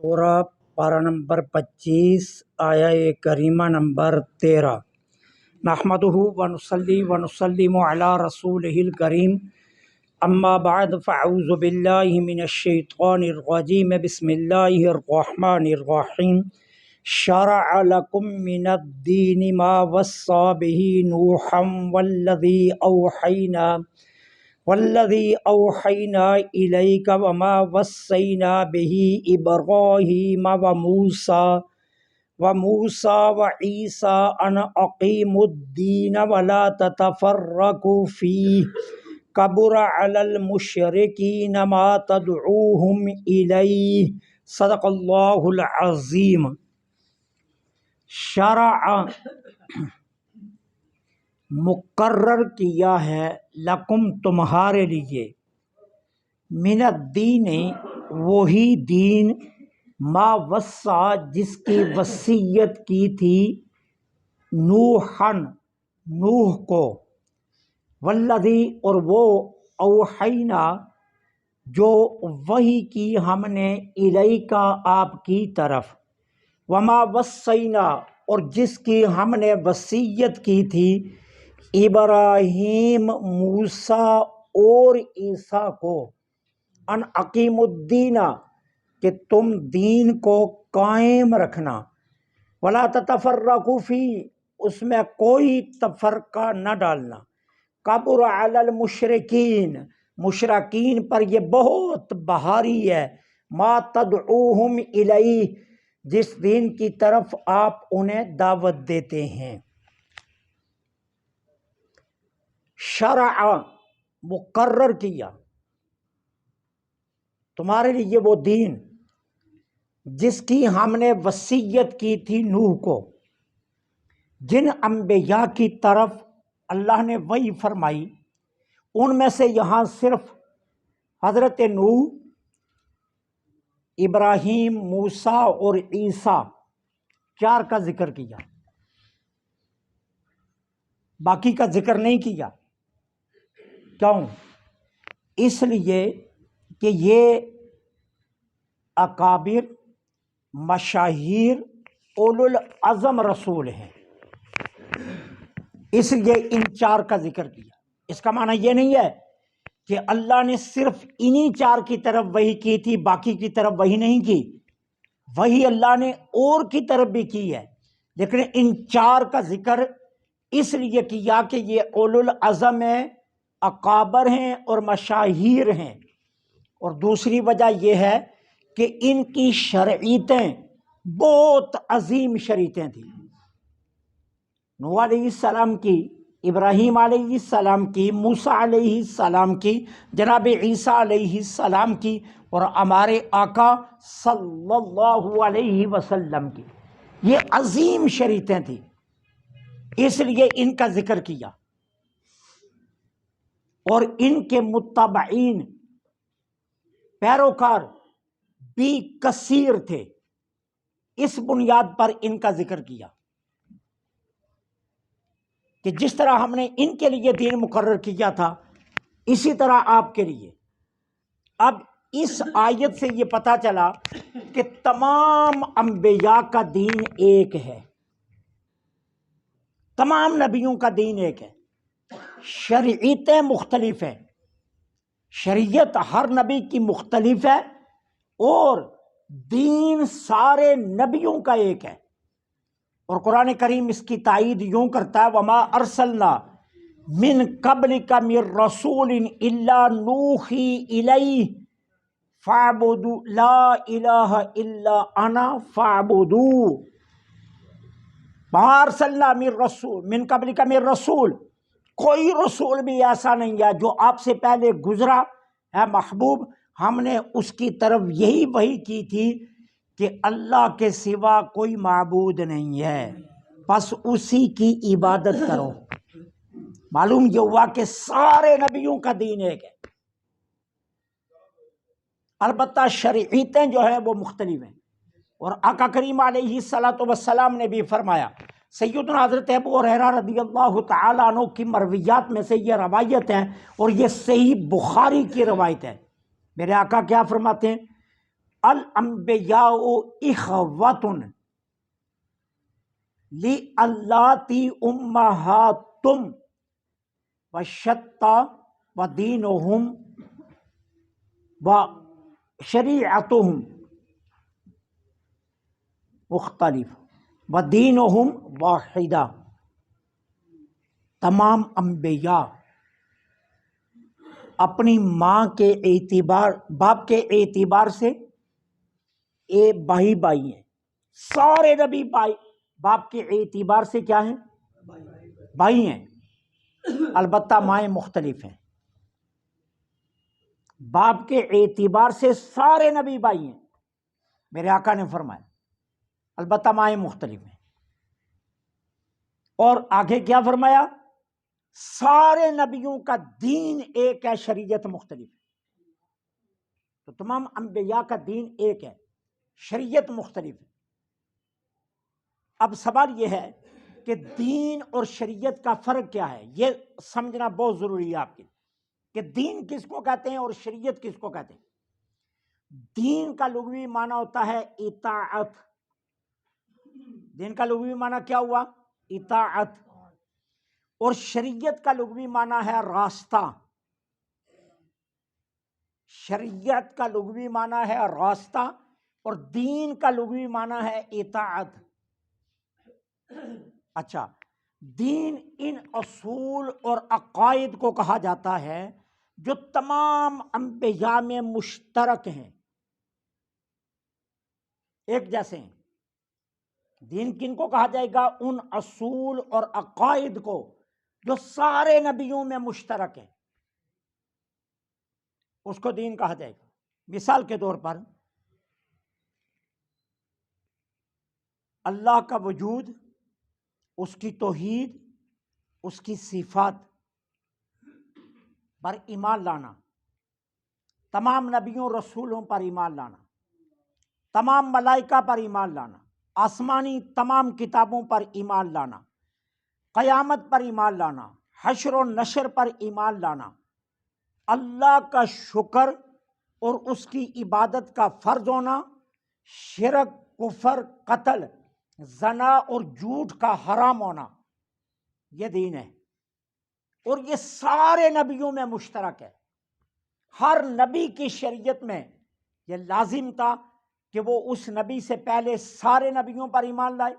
سورہ پارہ نمبر 25 آیا کریمہ نمبر 13۔ نحمدہ ونصلی ونسلم علی رسولہ الکریم، اما بعد فاعوذ باللہ من الشیطان الرجیم، بسم اللہ الرحمن الرحیم۔ شرع لکم من الدین ما وصی بہ نوحا والذی اوحینا الیک وما وصینا بہ ابراہیم وموسیٰ وعیسیٰ ان اقیموا الدین ولا تتفرقوا فیہ کبر علی المشرکین ما تدعوہم الیہ، صدق اللہ العظیم۔ شرع مقرر کیا ہے، لکم تمہارے لیے، من الدین وہی دین، ما وصی جس کی وصیت کی تھی، نوح کو، والذی اور وہ، اوحینا جو وحی کی ہم نے، الیکا آپ کی طرف، وما وصینا اور جس کی ہم نے وصیت کی تھی، ابراہیم، موسیٰ اور عیسیٰ کو، ان اقیم الدین کہ تم دین کو قائم رکھنا، ولا تتفرقوا فیہ اس میں کوئی تفرقہ نہ ڈالنا، کبر علی المشرکین مشرکین پر یہ بہت بھاری ہے، ما تدعوہم الیہ جس دین کی طرف آپ انہیں دعوت دیتے ہیں۔ شرع مقرر کیا تمہارے لیے وہ دین جس کی ہم نے وصیت کی تھی نوح کو، جن انبیاء کی طرف اللہ نے وحی فرمائی، ان میں سے یہاں صرف حضرت نوح، ابراہیم، موسیٰ اور عیسیٰ 4 کا ذکر کیا، باقی کا ذکر نہیں کیا۔ کیوں؟ اس لیے کہ یہ اکابر، مشاہیر، اولو العزم رسول ہیں، اس لیے ان 4 کا ذکر کیا۔ اس کا معنی یہ نہیں ہے کہ اللہ نے صرف انہی 4 کی طرف وحی کی تھی، باقی کی طرف وحی نہیں کی۔ وحی اللہ نے اور کی طرف بھی کی ہے، لیکن ان 4 کا ذکر اس لیے کیا کہ یہ اولو العزم ہیں، اکابر ہیں اور مشاہیر ہیں، اور دوسری وجہ یہ ہے کہ ان کی شرعیتیں بہت عظیم شریعتیں تھیں۔ نوح علیہ السلام کی، ابراہیم علیہ السلام کی، موسیٰ علیہ السلام کی، جناب عیسیٰ علیہ السلام کی، اور ہمارے آقا صلی اللہ علیہ وسلم کی، یہ عظیم شریعتیں تھیں، اس لیے ان کا ذکر کیا۔ اور ان کے متبعین، پیروکار بھی کثیر تھے، اس بنیاد پر ان کا ذکر کیا کہ جس طرح ہم نے ان کے لیے دین مقرر کیا تھا، اسی طرح آپ کے لیے۔ اب اس آیت سے یہ پتہ چلا کہ تمام انبیاء کا دین ایک ہے، تمام نبیوں کا دین ایک ہے، شریعتیں مختلف ہیں، شریعت ہر نبی کی مختلف ہے، اور دین سارے نبیوں کا ایک ہے۔ اور قرآن کریم اس کی تائید یوں کرتا ہے، وَمَا أَرْسَلْنَا مِن قَبْلِكَ مِن رَّسُولٍ إِلَّا نُوحِي إِلَيْهِ فَاعْبُدُوا لَا إِلَٰهَ إِلَّا أَنَا فَاعْبُدُوا۔ وَمَا أَرْسَلْنَا مِن رَّسُولٍ مِن قَبْلِكَ مِن رَّسُولٍ، کوئی رسول بھی ایسا نہیں ہے جو آپ سے پہلے گزرا ہے محبوب، ہم نے اس کی طرف یہی وحی کی تھی کہ اللہ کے سوا کوئی معبود نہیں ہے، بس اسی کی عبادت کرو۔ معلوم یہ ہوا کہ سارے نبیوں کا دین ایک ہے، البتہ شریعتیں جو ہیں وہ مختلف ہیں۔ اور آقا کریم علیہ السلام نے بھی فرمایا، سیدنا حضرت ابو ہریرہ رضی اللہ تعالیٰ عنہ کی مرویات میں سے یہ روایت ہے، اور یہ صحیح بخاری کی روایت ہے۔ میرے آقا کیا فرماتے ہیں؟ الانبیاء اخوۃ للاتی امہاتم وشتى ودینہم وشریعتہم مختلف ودینہم واحدہ. تمام انبیاء اپنی ماں کے اعتبار، باپ کے اعتبار سے بھائی بھائی ہیں. سارے نبی بھائی باپ کے اعتبار سے کیا ہیں؟ بھائی ہیں. البتہ مائیں مختلف ہیں. باپ کے اعتبار سے سارے نبی بھائی ہیں میرے آقا نے فرمایا، البتہ مائیں مختلف ہیں. اور آگے کیا فرمایا؟ سارے نبیوں کا دین ایک ہے، شریعت مختلف ہے. تو تمام انبیاء کا دین ایک ہے، شریعت مختلف ہے. اب سوال یہ ہے کہ دین اور شریعت کا فرق کیا ہے؟ یہ سمجھنا بہت ضروری ہے آپ کے لیے کہ دین کس کو کہتے ہیں اور شریعت کس کو کہتے ہیں. دین کا لغوی معنی ہوتا ہے اطاعت. دین کا لغوی معنی کیا ہوا؟ اطاعت. اور شریعت کا لغوی معنی ہے راستہ. شریعت کا لغوی معنی ہے راستہ اور دین کا لغوی معنی ہے اطاعت. اچھا، دین ان اصول اور عقائد کو کہا جاتا ہے جو تمام انبیاء میں مشترک ہیں، ایک جیسے ہیں. دین کن کو کہا جائے گا؟ ان اصول اور عقائد کو جو سارے نبیوں میں مشترک ہیں، اس کو دین کہا جائے گا. مثال کے طور پر اللہ کا وجود، اس کی توحید، اس کی صفات پر ایمان لانا، تمام نبیوں رسولوں پر ایمان لانا، تمام ملائکہ پر ایمان لانا، آسمانی تمام کتابوں پر ایمان لانا، قیامت پر ایمان لانا، حشر و نشر پر ایمان لانا، اللہ کا شکر اور اس کی عبادت کا فرض ہونا، شرک، کفر، قتل، زنا اور جھوٹ کا حرام ہونا، یہ دین ہے. اور یہ سارے نبیوں میں مشترک ہے. ہر نبی کی شریعت میں یہ لازم تھا کہ وہ اس نبی سے پہلے سارے نبیوں پر ایمان لائے،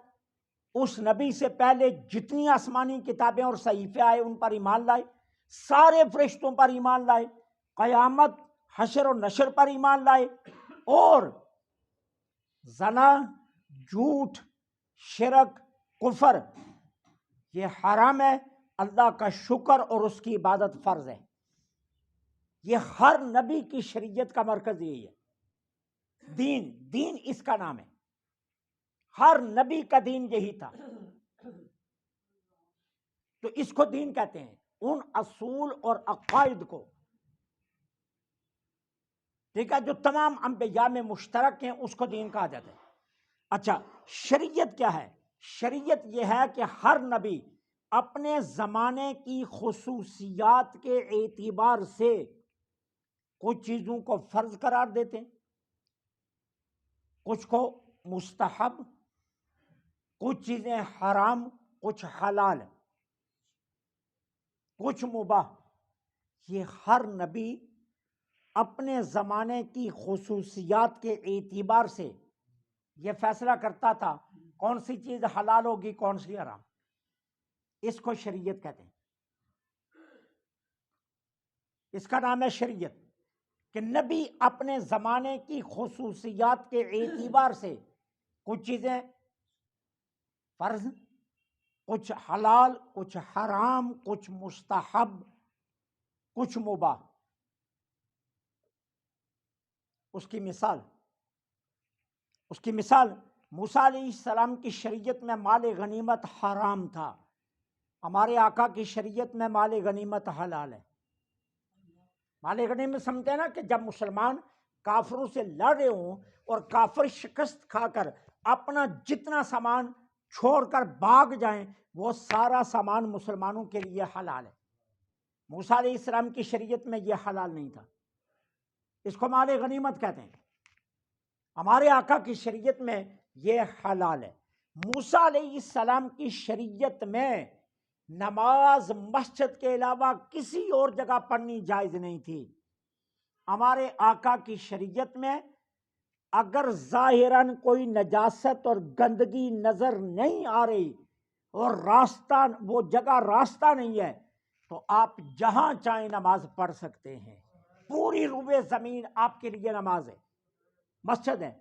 اس نبی سے پہلے جتنی آسمانی کتابیں اور صحیفے آئے ان پر ایمان لائے، سارے فرشتوں پر ایمان لائے، قیامت، حشر و نشر پر ایمان لائے، اور زنا، جھوٹ، شرک، کفر یہ حرام ہے، اللہ کا شکر اور اس کی عبادت فرض ہے. یہ ہر نبی کی شریعت کا مرکز یہی ہے. دین اس کا نام ہے. ہر نبی کا دین یہی تھا. تو اس کو دین کہتے ہیں، ان اصول اور عقائد کو، ٹھیک ہے، جو تمام انبیاء میں مشترک ہیں اس کو دین کہا جاتا ہے. اچھا، شریعت کیا ہے؟ شریعت یہ ہے کہ ہر نبی اپنے زمانے کی خصوصیات کے اعتبار سے کچھ چیزوں کو فرض قرار دیتے ہیں، کچھ کو مستحب، کچھ چیزیں حرام، کچھ حلال، کچھ مباح. یہ ہر نبی اپنے زمانے کی خصوصیات کے اعتبار سے یہ فیصلہ کرتا تھا کون سی چیز حلال ہوگی، کون سی حرام. اس کو شریعت کہتے ہیں. اس کا نام ہے شریعت کہ نبی اپنے زمانے کی خصوصیات کے اعتبار سے کچھ چیزیں فرض، کچھ حلال، کچھ حرام، کچھ مستحب، کچھ مباح. اس کی مثال موسیٰ علیہ السلام کی شریعت میں مال غنیمت حرام تھا، ہمارے آقا کی شریعت میں مال غنیمت حلال ہے. مال غنیمت سمجھتے ہیں نا کہ جب مسلمان کافروں سے لڑ رہے ہوں اور کافر شکست کھا کر اپنا جتنا سامان چھوڑ کر بھاگ جائیں، وہ سارا سامان مسلمانوں کے لیے حلال ہے. موسیٰ علیہ السلام کی شریعت میں یہ حلال نہیں تھا. اس کو مال غنیمت کہتے ہیں. ہمارے آقا کی شریعت میں یہ حلال ہے۔ موسیٰ علیہ السلام کی شریعت میں نماز مسجد کے علاوہ کسی اور جگہ پڑھنی جائز نہیں تھی۔ ہمارے آقا کی شریعت میں اگر ظاہراً کوئی نجاست اور گندگی نظر نہیں آ رہی اور راستہ، وہ جگہ راستہ نہیں ہے، تو آپ جہاں چاہیں نماز پڑھ سکتے ہیں۔ پوری روئے زمین آپ کے لیے نماز ہے، مسجد ہے،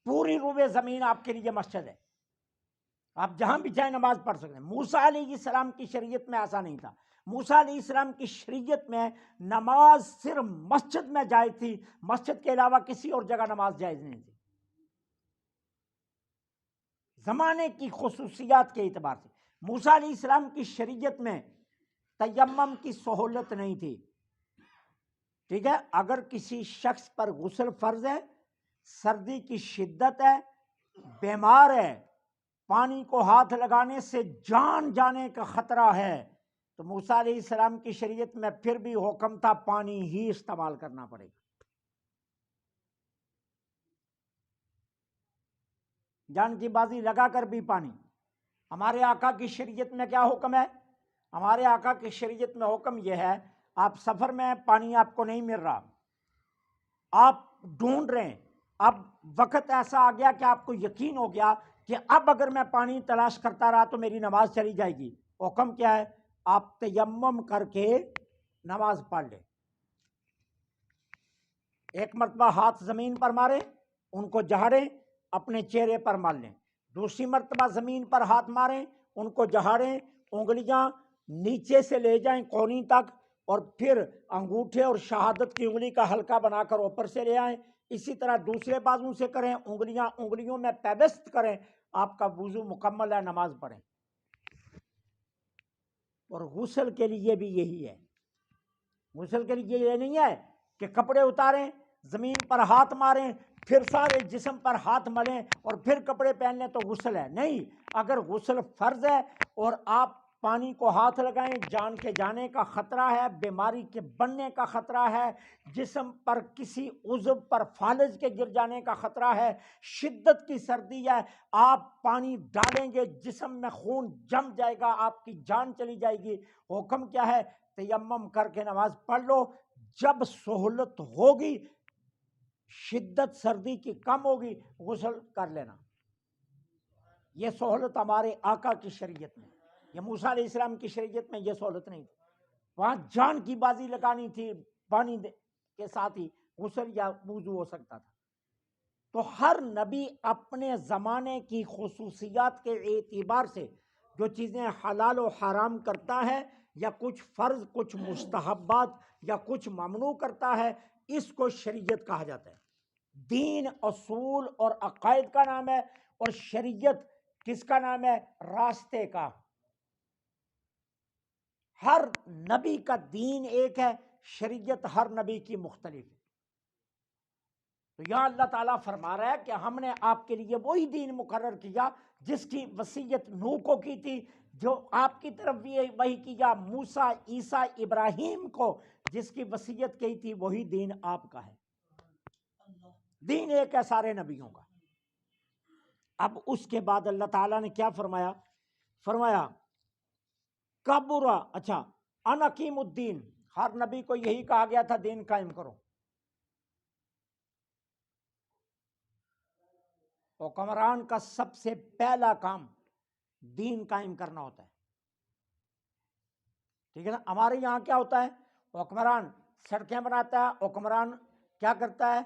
پوری روئے زمین آپ کے لیے مسجد ہے، آپ جہاں بھی چاہیں نماز پڑھ سکتے ہیں۔ موسیٰ علیہ السلام کی شریعت میں ایسا نہیں تھا۔ موسیٰ علیہ السلام کی شریعت میں نماز صرف مسجد میں جائز تھی، مسجد کے علاوہ کسی اور جگہ نماز جائز نہیں تھی۔ زمانے کی خصوصیات کے اعتبار سے موسیٰ علیہ السلام کی شریعت میں تیمم کی سہولت نہیں تھی، ٹھیک ہے؟ اگر کسی شخص پر غسل فرض ہے، سردی کی شدت ہے، بیمار ہے، پانی کو ہاتھ لگانے سے جان جانے کا خطرہ ہے، تو موسیٰ علیہ السلام کی شریعت میں پھر بھی حکم تھا پانی ہی استعمال کرنا پڑے گا۔ جان کی بازی لگا کر بھی پانی۔ ہمارے آقا کی شریعت میں کیا حکم ہے؟ ہمارے آقا کی شریعت میں حکم یہ ہے، آپ سفر میں پانی آپ کو نہیں مل رہا، آپ ڈھونڈ رہے ہیں، اب وقت ایسا آ گیا کہ آپ کو یقین ہو گیا کہ اب اگر میں پانی تلاش کرتا رہا تو میری نماز چلی جائے گی۔ حکم کیا ہے؟ آپ تیمم کر کے نماز پڑھ لیں۔ ایک مرتبہ ہاتھ زمین پر ماریں، ان کو جھاڑیں، اپنے چہرے پر مار لیں۔ دوسری مرتبہ زمین پر ہاتھ ماریں، ان کو جھاڑیں، انگلیاں نیچے سے لے جائیں کونی تک، اور پھر انگوٹھے اور شہادت کی انگلی کا حلقہ بنا کر اوپر سے لے آئیں۔ اسی طرح دوسرے بازو سے کریں، انگلیوں میں پیوست کریں، آپ کا وضو مکمل ہے، نماز پڑھیں۔ اور غسل کے لیے بھی یہی ہے۔ غسل کے لیے یہ نہیں ہے کہ کپڑے اتاریں، زمین پر ہاتھ ماریں، پھر سارے جسم پر ہاتھ ملیں اور پھر کپڑے پہن لیں تو غسل ہے، نہیں۔ اگر غسل فرض ہے اور آپ پانی کو ہاتھ لگائیں، جان کے جانے کا خطرہ ہے، بیماری کے بننے کا خطرہ ہے، جسم پر کسی عضو پر فالج کے گر جانے کا خطرہ ہے، شدت کی سردی ہے، آپ پانی ڈالیں گے جسم میں خون جم جائے گا، آپ کی جان چلی جائے گی۔ حکم کیا ہے؟ تیمم کر کے نماز پڑھ لو۔ جب سہولت ہوگی، شدت سردی کی کم ہوگی، غسل کر لینا۔ یہ سہولت ہمارے آقا کی شریعت میں، یہ موسیٰ علیہ السلام کی شریعت میں یہ سہولت نہیں تھی۔ وہاں جان کی بازی لگانی تھی، پانی کے ساتھ ہی غسل یا وضو ہو سکتا تھا۔ تو ہر نبی اپنے زمانے کی خصوصیات کے اعتبار سے جو چیزیں حلال و حرام کرتا ہے، یا کچھ فرض، کچھ مستحبات یا کچھ ممنوع کرتا ہے، اس کو شریعت کہا جاتا ہے۔ دین اصول اور عقائد کا نام ہے، اور شریعت کس کا نام ہے؟ راستے کا۔ ہر نبی کا دین ایک ہے، شریعت ہر نبی کی مختلف ہے۔ تو یہاں اللہ تعالیٰ فرما رہا ہے کہ ہم نے آپ کے لیے وہی دین مقرر کیا جس کی وصیت نوح کو کی تھی، جو آپ کی طرف بھی وہی کیا موسیٰ، عیسیٰ، ابراہیم کو جس کی وصیت کی تھی، وہی دین آپ کا ہے۔ دین ایک ہے سارے نبیوں کا۔ اب اس کے بعد اللہ تعالیٰ نے کیا فرمایا؟ فرمایا کبرا، اچھا، ان اقیم الدین، ہر نبی کو یہی کہا گیا تھا دین قائم کرو۔ حکمران کا سب سے پہلا کام دین قائم کرنا ہوتا ہے، ٹھیک ہے نا؟ ہمارے یہاں کیا ہوتا ہے؟ حکمران سڑکیں بناتا ہے، حکمران کیا کرتا ہے؟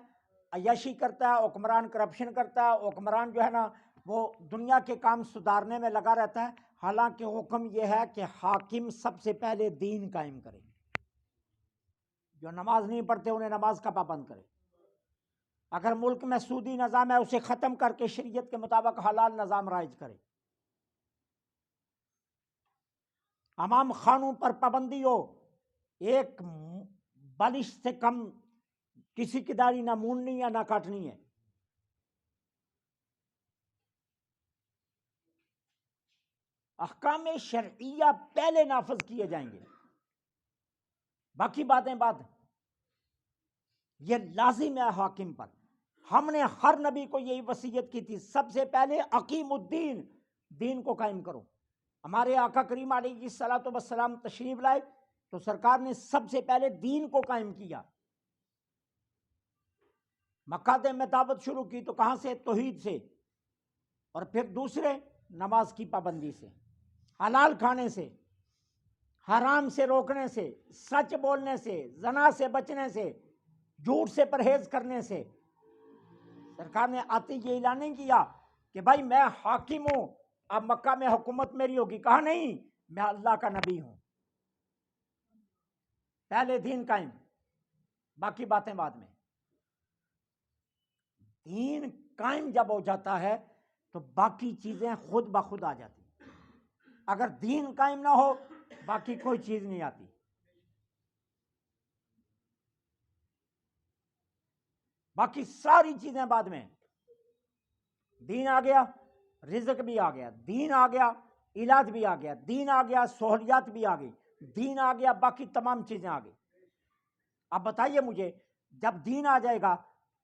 عیاشی کرتا ہے، حکمران کرپشن کرتا ہے، حکمران جو ہے نا وہ دنیا کے کام سدھارنے میں لگا رہتا ہے۔ حالانکہ حکم یہ ہے کہ حاکم سب سے پہلے دین قائم کرے، جو نماز نہیں پڑھتے انہیں نماز کا پابند کرے، اگر ملک میں سودی نظام ہے اسے ختم کر کے شریعت کے مطابق حلال نظام رائج کرے، امام خانوں پر پابندی ہو، ایک بالش سے کم کسی کی داڑھی نہ مونڈنی یا نہ کاٹنی ہے۔ احکام شرعیہ پہلے نافذ کیے جائیں گے، باقی باتیں بعد۔ یہ لازم ہے حاکم پر۔ ہم نے ہر نبی کو یہی وصیت کی تھی، سب سے پہلے اقیم الدین، دین کو قائم کرو۔ ہمارے آقا کریم علیہ الصلوۃ والسلام تشریف لائے تو سرکار نے سب سے پہلے دین کو قائم کیا۔ مکہ میں دعوت شروع کی تو کہاں سے؟ توحید سے، اور پھر دوسرے نماز کی پابندی سے، حلال کھانے سے، حرام سے روکنے سے، سچ بولنے سے، زنا سے بچنے سے، جھوٹ سے پرہیز کرنے سے۔ سرکار نے آتے یہ اعلان نہیں کیا کہ بھائی میں حاکم ہوں، اب مکہ میں حکومت میری ہوگی، کہا نہیں، میں اللہ کا نبی ہوں۔ پہلے دین قائم، باقی باتیں بعد میں۔ دین قائم جب ہو جاتا ہے تو باقی چیزیں خود بخود آ جاتی۔ اگر دین قائم نہ ہو باقی کوئی چیز نہیں آتی۔ باقی ساری چیزیں بعد میں۔ دین آ گیا، رزق بھی آ گیا، دین آ گیا، علاج بھی آ گیا، دین آ گیا، سہولیات بھی آ گئی، دین آ گیا، باقی تمام چیزیں آ گئی۔ اب بتائیے مجھے، جب دین آ جائے گا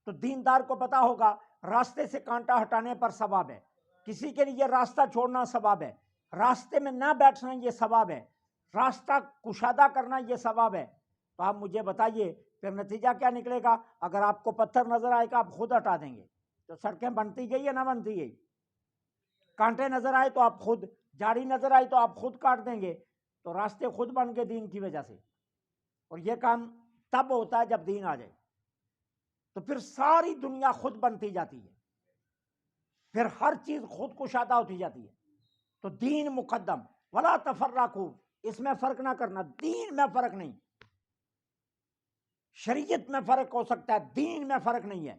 تو دیندار کو پتا ہوگا راستے سے کانٹا ہٹانے پر ثواب ہے، کسی کے لیے راستہ چھوڑنا ثواب ہے، راستے میں نہ بیٹھنا یہ ثواب ہے، راستہ کشادہ کرنا یہ ثواب ہے۔ تو آپ مجھے بتائیے پھر نتیجہ کیا نکلے گا؟ اگر آپ کو پتھر نظر آئے گا آپ خود ہٹا دیں گے تو سڑکیں بنتی گئی یا نہ بنتی گئی؟ کانٹے نظر آئے تو آپ خود، جاڑی نظر آئی تو آپ خود کاٹ دیں گے، تو راستے خود بن گئے دین کی وجہ سے۔ اور یہ کام تب ہوتا ہے جب دین آ جائے، تو پھر ساری دنیا خود بنتی جاتی ہے، پھر ہر چیز خود کشادہ ہوتی جاتی ہے۔ تو دین مقدم، ولا تفرقوا، اس میں فرق نہ کرنا، دین میں فرق نہیں۔ شریعت میں فرق ہو سکتا ہے، دین میں فرق نہیں ہے۔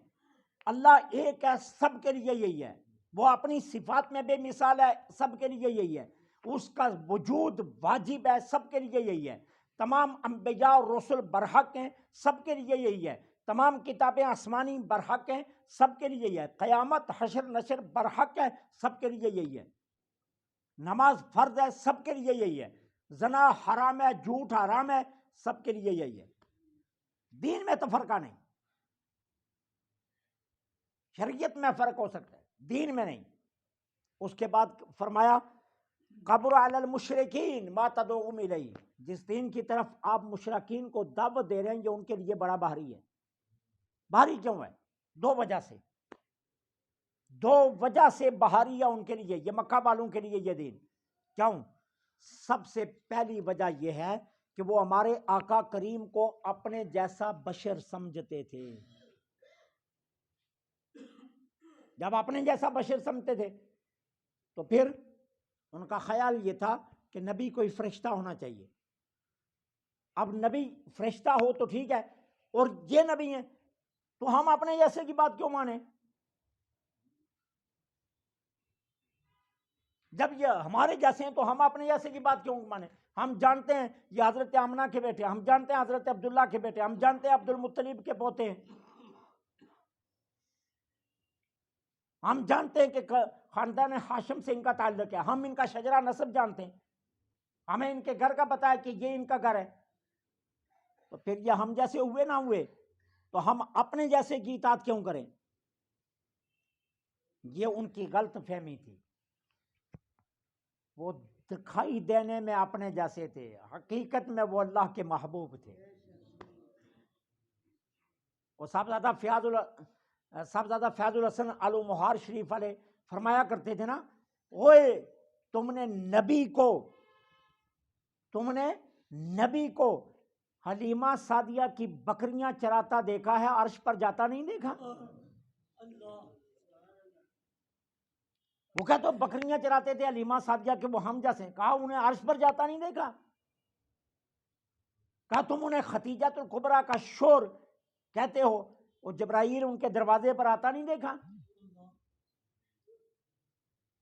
اللہ ایک ہے، سب کے لیے یہی ہے، وہ اپنی صفات میں بے مثال ہے، سب کے لیے یہی ہے، اس کا وجود واجب ہے، سب کے لیے یہی ہے، تمام انبیاء اور رسل برحق ہیں، سب کے لیے یہی ہے، تمام کتابیں آسمانی برحق ہیں، سب کے لیے یہی ہے، قیامت حشر نشر برحق ہے، سب کے لیے یہی ہے، نماز فرض ہے، سب کے لیے یہی ہے، زنا حرام ہے، جھوٹ حرام ہے، سب کے لیے یہی ہے۔ دین میں تو فرقہ نہیں، شریعت میں فرق ہو سکتا ہے، دین میں نہیں۔ اس کے بعد فرمایا قبر علی المشرکین ما تدعوہم الیہ، جس دین کی طرف آپ مشرکین کو دعوت دے رہے ہیں یہ ان کے لیے بڑا بھاری ہے۔ بھاری کیوں ہے؟ دو وجہ سے، دو وجہ سے بھاری ہے ان کے لیے، یہ مکہ والوں کے لیے یہ دین۔ کیوں؟ سب سے پہلی وجہ یہ ہے کہ وہ ہمارے آقا کریم کو اپنے جیسا بشر سمجھتے تھے۔ جب اپنے جیسا بشر سمجھتے تھے تو پھر ان کا خیال یہ تھا کہ نبی کوئی فرشتہ ہونا چاہیے۔ اب نبی فرشتہ ہو تو ٹھیک ہے، اور یہ نبی ہیں تو ہم اپنے جیسے کی بات کیوں مانیں؟ جب یہ ہمارے جیسے ہیں تو ہم اپنے جیسے کی بات کیوں مانیں؟ ہم جانتے ہیں یہ حضرت آمنہ کے بیٹے، ہم جانتے ہیں حضرت عبداللہ کے بیٹے، ہم جانتے ہیں عبد المطلب کے پوتے ہیں، ہم جانتے ہیں کہ خاندان ہاشم سے ان کا تعلق ہے، ہم ان کا شجرہ نسب جانتے ہیں، ہمیں ان کے گھر کا پتہ ہے کہ یہ ان کا گھر ہے۔ تو پھر یہ ہم جیسے ہوئے نہ ہوئے تو ہم اپنے جیسے کی اطاعت کیوں کریں؟ یہ ان کی غلط فہمی تھی۔ وہ دکھائی دینے میں اپنے جیسے تھے، حقیقت میں وہ اللہ کے محبوب تھے۔ وہ صاحبزادہ فیاض الحسن آلو مہار شریف والے فرمایا کرتے تھے نا، اوئے تم نے نبی کو حلیمہ سعدیہ کی بکریاں چراتا دیکھا ہے، عرش پر جاتا نہیں دیکھا؟ وہ کہتے بکریاں چراتے تھے حلیمہ سعدیہ کے، وہ ہم جیسے، کہا انہیں عرش پر جاتا نہیں دیکھا؟ کہا تم انہیں خدیجۃ الکبریٰ کا شور کہتے ہو، وہ جبرائیل ان کے دروازے پر آتا نہیں دیکھا؟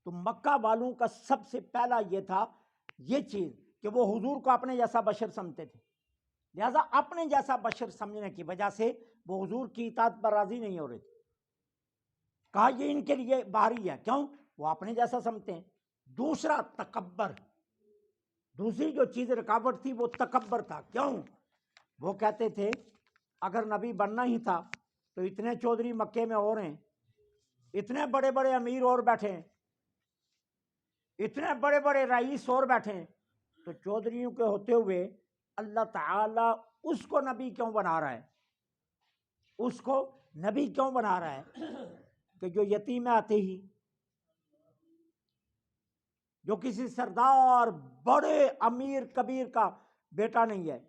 تو مکہ والوں کا سب سے پہلا یہ تھا، یہ چیز کہ وہ حضور کو اپنے جیسا بشر سمجھتے تھے، لہذا اپنے جیسا بشر سمجھنے کی وجہ سے وہ حضور کی اطاعت پر راضی نہیں ہو رہے تھے۔ کہا یہ ان کے لیے بھاری ہے، کیوں؟ وہ اپنے جیسا سمجھتے ہیں۔ دوسرا تکبر، دوسری جو چیز رکاوٹ تھی وہ تکبر تھا۔ کیوں؟ وہ کہتے تھے اگر نبی بننا ہی تھا تو اتنے چودھری مکے میں اور ہیں، اتنے بڑے بڑے امیر اور بیٹھے ہیں، اتنے بڑے بڑے رئیس اور بیٹھے ہیں، تو چودھریوں کے ہوتے ہوئے اللہ تعالیٰ اس کو نبی کیوں بنا رہا ہے؟ اس کو نبی کیوں بنا رہا ہے کہ جو یتیم آتے ہی، جو کسی سردار بڑے امیر کبیر کا بیٹا نہیں ہے،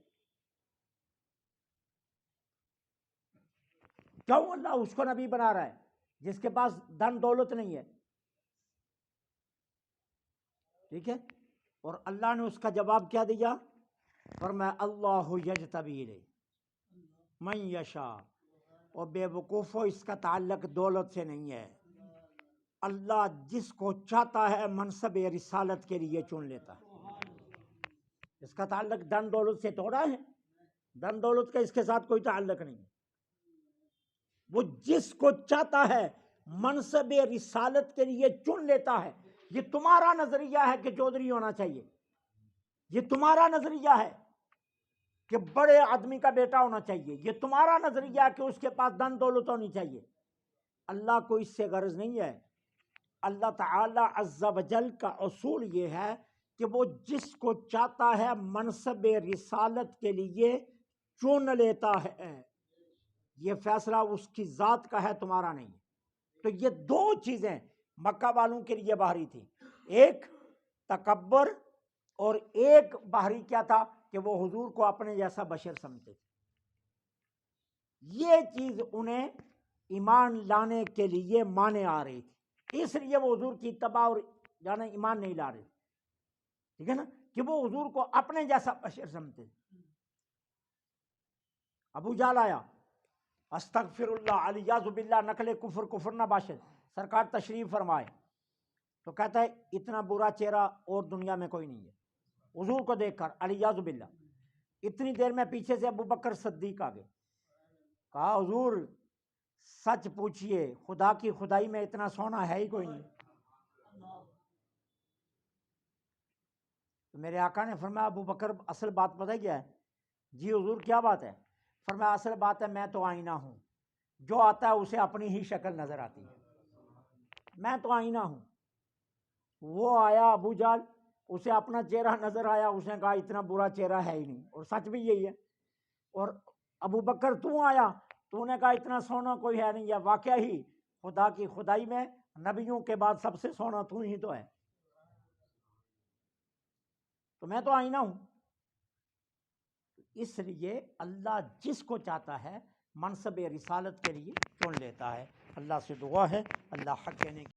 کیوں اللہ اس کو نبی بنا رہا ہے؟ جس کے پاس دھن دولت نہیں ہے، ٹھیک ہے؟ اور اللہ نے اس کا جواب کیا دیا؟ فرمایا اللہ یجتبی الیہ من یشاء، اور بے وقوفو اس کا تعلق دولت سے نہیں ہے، اللہ جس کو چاہتا ہے منصب رسالت کے لیے چن لیتا ہے، اس کا تعلق دھن دولت سے تھوڑا ہے، دھن دولت کا اس کے ساتھ کوئی تعلق نہیں ہے، وہ جس کو چاہتا ہے منصب رسالت کے لیے چن لیتا ہے۔ یہ تمہارا نظریہ ہے کہ چودھری ہونا چاہیے، یہ تمہارا نظریہ ہے کہ بڑے آدمی کا بیٹا ہونا چاہیے، یہ تمہارا نظریہ ہے کہ اس کے پاس دھن دولت ہونی چاہیے، اللہ کو اس سے غرض نہیں ہے۔ اللہ تعالی عز و جل کا اصول یہ ہے کہ وہ جس کو چاہتا ہے منصب رسالت کے لیے چن لیتا ہے، یہ فیصلہ اس کی ذات کا ہے، تمہارا نہیں۔ تو یہ دو چیزیں مکہ والوں کے لیے باہری تھی، ایک تکبر اور ایک باہری کیا تھا کہ وہ حضور کو اپنے جیسا بشر سمجھتے تھے۔ یہ چیز انہیں ایمان لانے کے لیے مانے آ رہی تھی، اس لیے وہ حضور کی اتباع اور جانا ایمان نہیں لا رہے، ٹھیک ہے نا، کہ وہ حضور کو اپنے جیسا بشر سمجھتے تھے۔ ابو جہل آیا، استغفر اللہ الیاذ باللہ، نقل کفر کفر نہ باشد، سرکار تشریف فرمائے تو کہتا ہے اتنا برا چہرہ اور دنیا میں کوئی نہیں ہے، حضور کو دیکھ کر الیاذ باللہ۔ اتنی دیر میں پیچھے سے ابو بکر صدیق آگے، کہا حضور سچ پوچھئے، خدا کی خدائی میں اتنا سونا ہے ہی کوئی نہیں۔ تو میرے آقا نے فرمایا ابو بکر اصل بات پتہ کیا ہے؟ جی حضور کیا بات ہے؟ فرمایا اصل بات ہے میں تو آئینہ ہوں، جو آتا ہے اسے اپنی ہی شکل نظر آتی ہے، میں تو آئینہ ہوں۔ وہ آیا ابو جہل، اسے اپنا چہرہ نظر آیا، اس نے کہا اتنا برا چہرہ ہے ہی نہیں، اور سچ بھی یہی ہے۔ اور ابو بکر تو آیا، تو نے کہا اتنا سونا کوئی ہے نہیں، یا واقعہ ہی خدا کی خدائی میں نبیوں کے بعد سب سے سونا تو ہی تو ہے، تو میں تو آئینہ ہوں۔ اس لیے اللہ جس کو چاہتا ہے منصب رسالت کے لیے چن لیتا ہے۔ اللہ سے دعا ہے اللہ حق کہنے کی